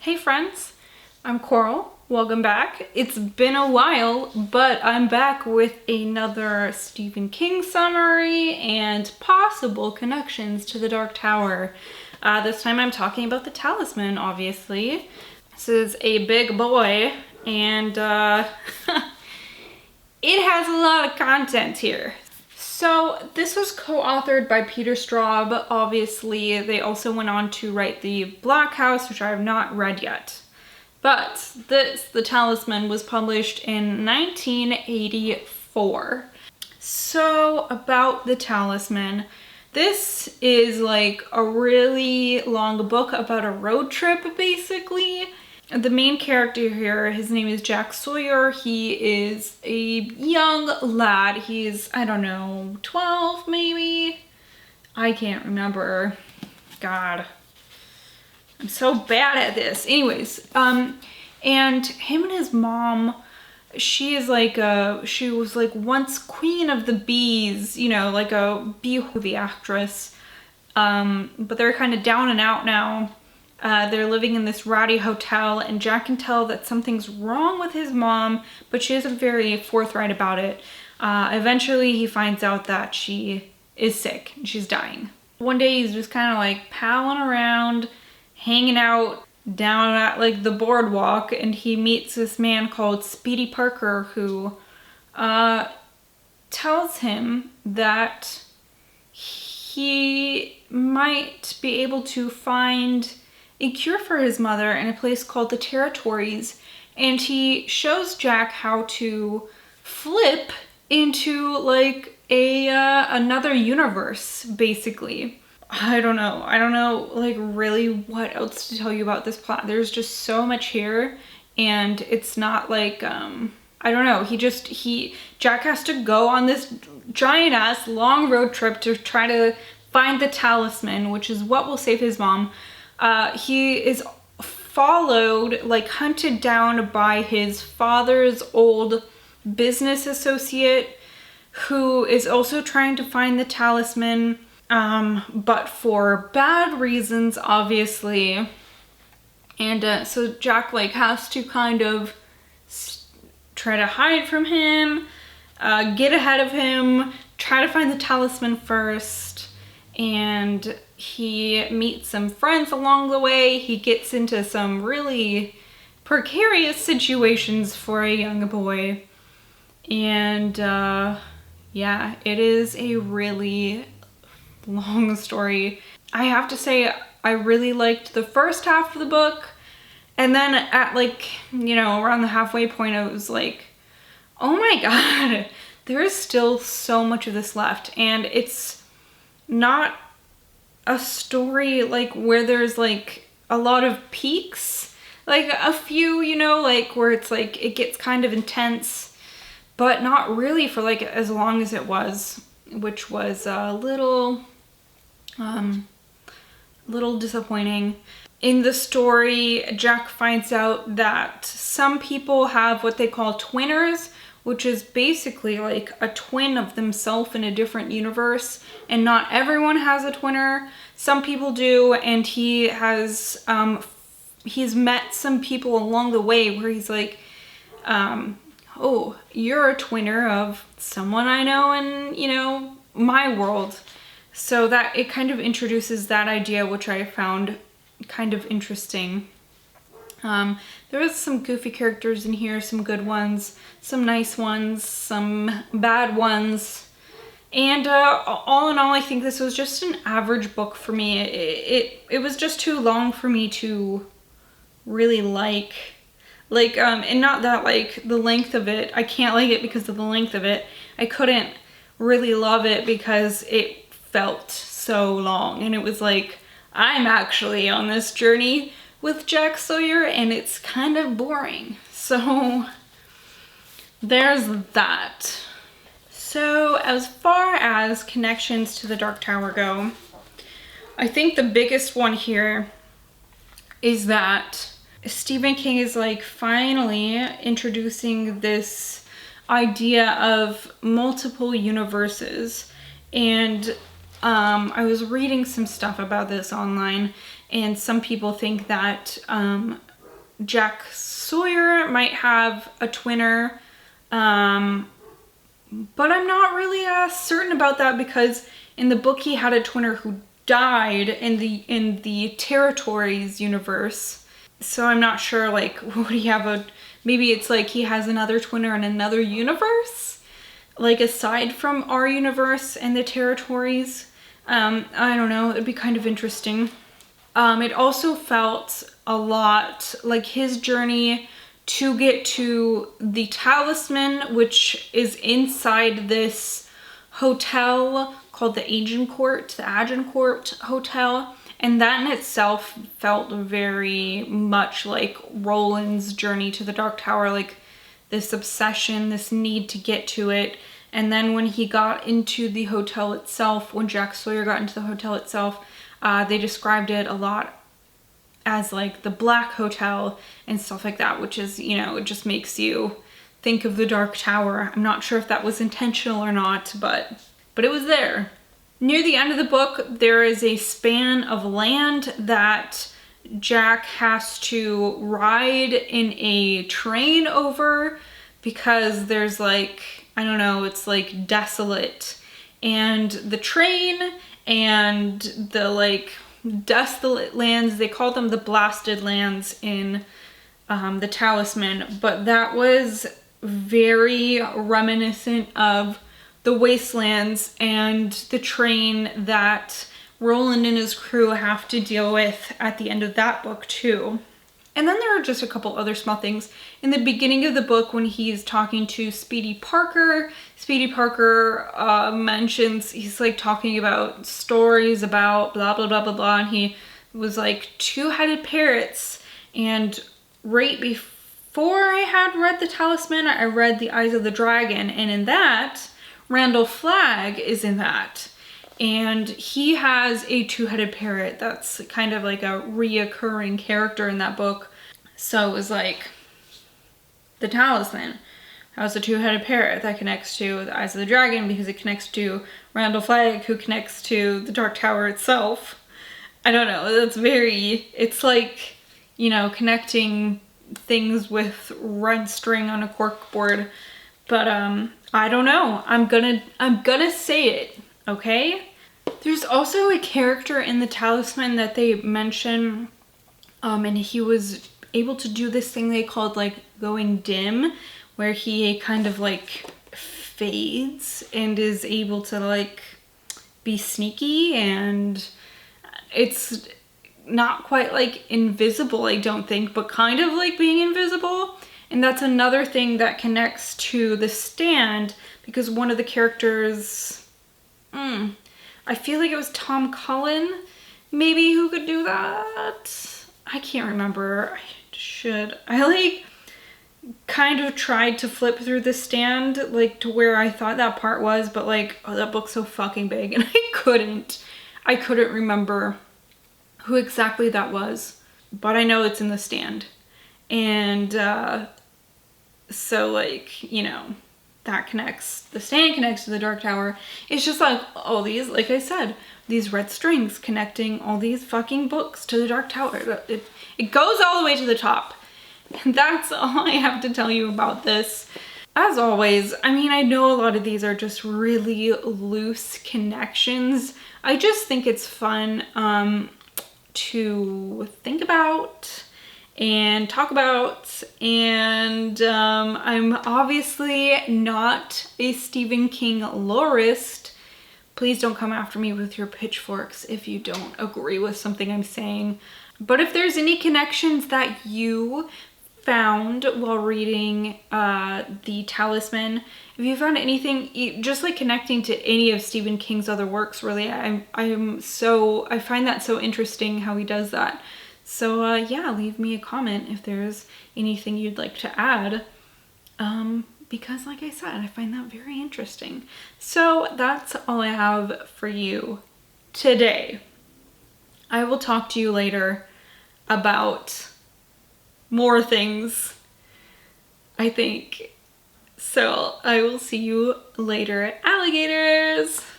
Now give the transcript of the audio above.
Hey friends, I'm Coral. Welcome back. It's been a while, but I'm back with another Stephen King summary and possible connections to the Dark Tower. This time I'm talking about the Talisman, obviously. This is a big boy, and it has a lot of content here. So this was co-authored by Peter Straub. Obviously, they also went on to write The Black House, which I have not read yet. But The Talisman, was published in 1984. So about The Talisman, this is like a really long book about a road trip, basically. The main character here, his name is Jack Sawyer. He is a young lad. He's, I don't know, 12 maybe? I can't remember. God. I'm so bad at this. Anyways, and him and his mom, she was like once queen of the bees, you know, like a bee movie actress. But they're kind of down and out now. They're living in this ratty hotel, and Jack can tell that something's wrong with his mom, but she isn't very forthright about it. Eventually he finds out that she is sick and she's dying. One day he's just kind of like palling around, hanging out down at like the boardwalk, and he meets this man called Speedy Parker who tells him that he might be able to find a cure for his mother in a place called the Territories, and he shows Jack how to flip into like another universe, basically. I don't know like really what else to tell you about this plot. There's just so much here, and it's not like I don't know, Jack has to go on this giant ass long road trip to try to find the talisman, which is what will save his mom. He is followed, like hunted down by his father's old business associate, who is also trying to find the talisman, but for bad reasons, obviously. And so Jack like has to kind of try to hide from him, get ahead of him, try to find the talisman first, and he meets some friends along the way. He gets into some really precarious situations for a young boy. And yeah, it is a really long story. I have to say, I really liked the first half of the book. And then at like, you know, around the halfway point, I was like, oh my God, there is still so much of this left. And it's not a story like where there's like a lot of peaks, like a few, you know, like where it's like it gets kind of intense, but not really for like as long as it was, which was a little disappointing. In the story, Jack finds out that some people have what they call twinners, which is basically like a twin of themselves in a different universe, and not everyone has a twinner. Some people do, and he has he's met some people along the way where he's like, oh, you're a twinner of someone I know in, you know, my world. So that it kind of introduces that idea, which I found kind of interesting. There was some goofy characters in here, some good ones, some nice ones, some bad ones. And all in all, I think this was just an average book for me. It was just too long for me to really like, and not that like the length of it. I can't like it because of the length of it. I couldn't really love it because it felt so long. And it was like, I'm actually on this journey with Jack Sawyer, and it's kind of boring. So there's that. So as far as connections to the Dark Tower go, I think the biggest one here is that Stephen King is like finally introducing this idea of multiple universes. And I was reading some stuff about this online, and some people think that Jack Sawyer might have a twinner, but I'm not really certain about that, because in the book he had a twinner who died in the Territories universe. So I'm not sure, like, would he have maybe it's like he has another twinner in another universe, like aside from our universe and the Territories. I don't know, it'd be kind of interesting. It also felt a lot like his journey to get to the Talisman, which is inside this hotel called the Agincourt Hotel. And that in itself felt very much like Roland's journey to the Dark Tower, like this obsession, this need to get to it. And then when he got into the hotel itself, when Jack Sawyer got into the hotel itself, they described it a lot as like the Black Hotel and stuff like that, which is, you know, it just makes you think of the Dark Tower. I'm not sure if that was intentional or not, but it was there. Near the end of the book, there is a span of land that Jack has to ride in a train over, because there's like, I don't know, it's like desolate. And the train and the like desolate lands, they call them the blasted lands in the Talisman, but that was very reminiscent of the wastelands and the train that Roland and his crew have to deal with at the end of that book too. And then there are just a couple other small things. In the beginning of the book, when he's talking to Speedy Parker mentions, he's like talking about stories about blah, blah, blah, blah, blah. And he was like, two-headed parrots. And right before I had read the Talisman, I read The Eyes of the Dragon. And in that, Randall Flagg is in that. And he has a two-headed parrot that's kind of like a reoccurring character in that book. So it was like, the Talisman has a two-headed parrot that connects to the Eyes of the Dragon, because it connects to Randall Flagg, who connects to the Dark Tower itself. I don't know, that's very, it's like, you know, connecting things with red string on a corkboard. But I don't know, I'm gonna say it. Okay? There's also a character in the Talisman that they mention, and he was able to do this thing they called like going dim, where he kind of like fades and is able to like be sneaky, and it's not quite like invisible, I don't think, but kind of like being invisible. And that's another thing that connects to The Stand, because one of the characters, I feel like it was Tom Cullen, maybe, who could do that. I can't remember. I like kind of tried to flip through The Stand, like to where I thought that part was, but like, oh, that book's so fucking big, and I couldn't remember who exactly that was, but I know it's in The Stand. And so like, you know, that connects, The Stand connects to the Dark Tower. It's just like all these, like I said, these red strings connecting all these fucking books to the Dark Tower. It goes all the way to the top. And that's all I have to tell you about this. As always, I mean, I know a lot of these are just really loose connections. I just think it's fun to think about and talk about, and I'm obviously not a Stephen King lorist. Please don't come after me with your pitchforks if you don't agree with something I'm saying. But if there's any connections that you found while reading the Talisman, if you found anything just like connecting to any of Stephen King's other works, really, I find that so interesting how he does that. So yeah, leave me a comment if there's anything you'd like to add, because like I said, I find that very interesting. So that's all I have for you today. I will talk to you later about more things, I think. So I will see you later, alligators!